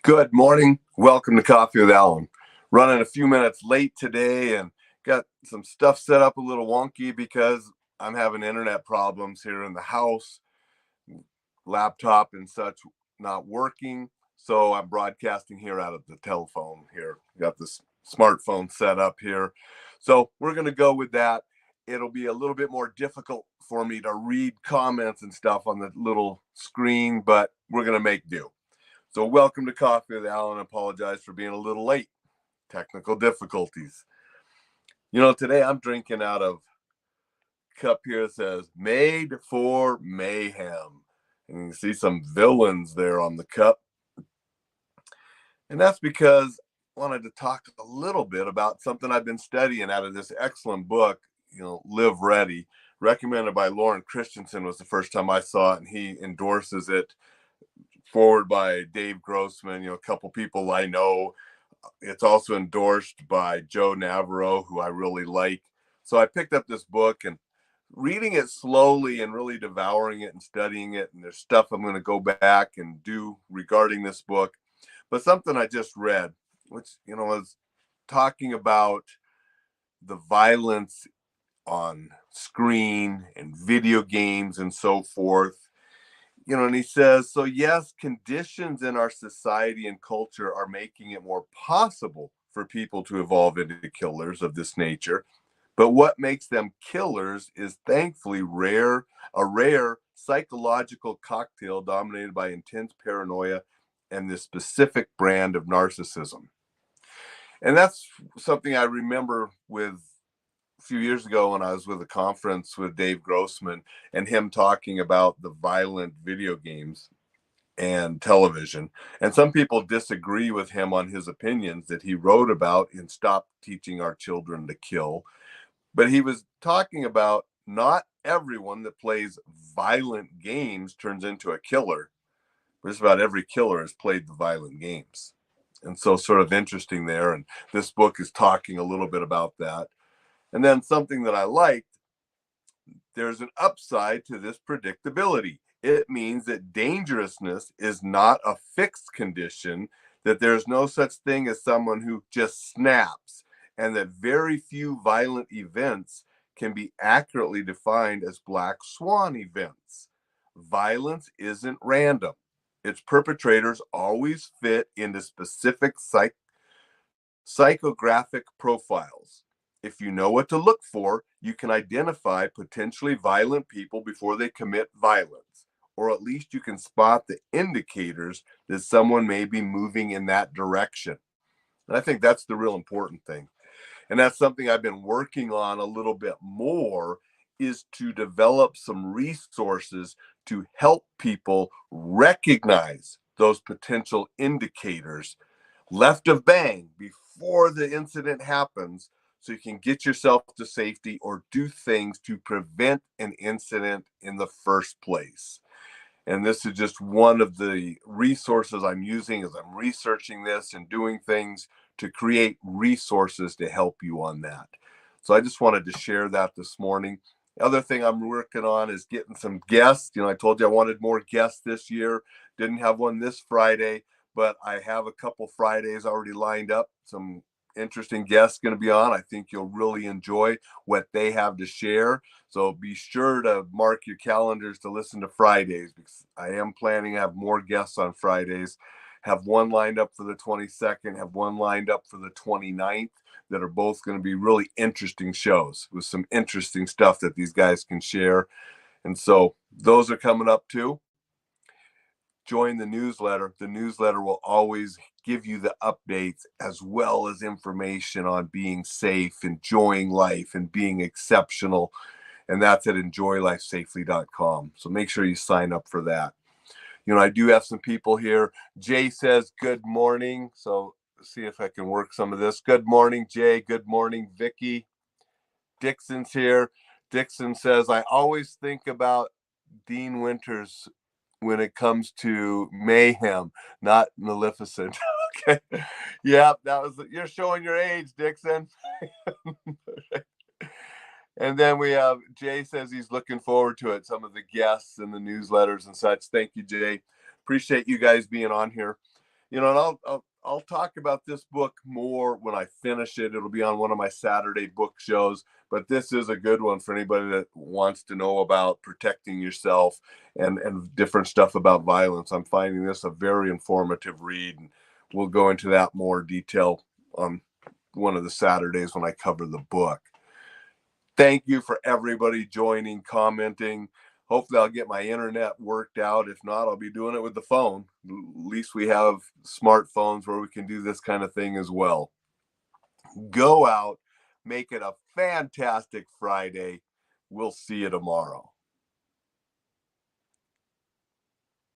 Good morning. Welcome to Coffee with Alain. Running a few minutes late today and got some stuff set up a little wonky because I'm having internet problems here in the house, laptop and such not working. So I'm broadcasting here out of the telephone here. Got this smartphone set up here. So we're going to go with that. It'll be a little bit more difficult for me to read comments and stuff on the little screen, but we're going to make do. So welcome to Coffee with Alain. Apologize for being a little late. Technical difficulties. Today I'm drinking out of cup here that says made for mayhem. And you can see some villains there on the cup. And that's because I wanted to talk a little bit about something I've been studying out of this excellent book, Live Ready, recommended by Lauren Christensen. Was the first time I saw it, and he endorses it. Forward by Dave Grossman, a couple people I know. It's also endorsed by Joe Navarro, who I really like. So I picked up this book and reading it slowly and really devouring it and studying it. And there's stuff I'm going to go back and do regarding this book. But something I just read, which, was talking about the violence on screen and video games and so forth. And he says, so yes, conditions in our society and culture are making it more possible for people to evolve into killers of this nature. But what makes them killers is thankfully a rare psychological cocktail dominated by intense paranoia and this specific brand of narcissism. And that's something I remember with a few years ago when I was with a conference with Dave Grossman and him talking about the violent video games and television. And some people disagree with him on his opinions that he wrote about in Stop Teaching Our Children to Kill. But he was talking about not everyone that plays violent games turns into a killer. Just about every killer has played the violent games. And so sort of interesting there. And this book is talking a little bit about that. And then something that I liked, there's an upside to this predictability. It means that dangerousness is not a fixed condition, that there's no such thing as someone who just snaps, and that very few violent events can be accurately defined as black swan events. Violence isn't random. Its perpetrators always fit into specific psychographic profiles. If you know what to look for, you can identify potentially violent people before they commit violence, or at least you can spot the indicators that someone may be moving in that direction. And I think that's the real important thing. And that's something I've been working on a little bit more, is to develop some resources to help people recognize those potential indicators left of bang before the incident happens, so you can get yourself to safety or do things to prevent an incident in the first place. And this is just one of the resources I'm using as I'm researching this and doing things to create resources to help you on that. So I just wanted to share that this morning. The other thing I'm working on is getting some guests. I told you I wanted more guests this year. Didn't have one this Friday, but I have a couple Fridays already lined up. Some interesting guests going to be on. I think you'll really enjoy what they have to share. So be sure to mark your calendars to listen to Fridays, because I am planning to have more guests on Fridays. Have one lined up for the 22nd, have one lined up for the 29th, that are both going to be really interesting shows with some interesting stuff that these guys can share. And so those are coming up too. Join the newsletter. The newsletter will always give you the updates as well as information on being safe, enjoying life, and being exceptional. And that's at enjoylifesafely.com. So make sure you sign up for that. I do have some people here. Jay says, good morning. So let's see if I can work some of this. Good morning, Jay. Good morning, Vicky. Dixon's here. Dixon says, I always think about Dean Winters when it comes to mayhem, not Maleficent. Okay. Yeah, you're showing your age, Dixon. And then we have Jay says he's looking forward to it. Some of the guests and the newsletters and such. Thank you, Jay. Appreciate you guys being on here. And I'll talk about this book more when I finish it. It'll be on one of my Saturday book shows, but this is a good one for anybody that wants to know about protecting yourself and different stuff about violence. I'm finding this a very informative read, and we'll go into that more detail on one of the Saturdays when I cover the book. Thank you for everybody joining, commenting. Hopefully I'll get my internet worked out. If not, I'll be doing it with the phone. At least we have smartphones where we can do this kind of thing as well. Go out, make it a fantastic Friday. We'll see you tomorrow.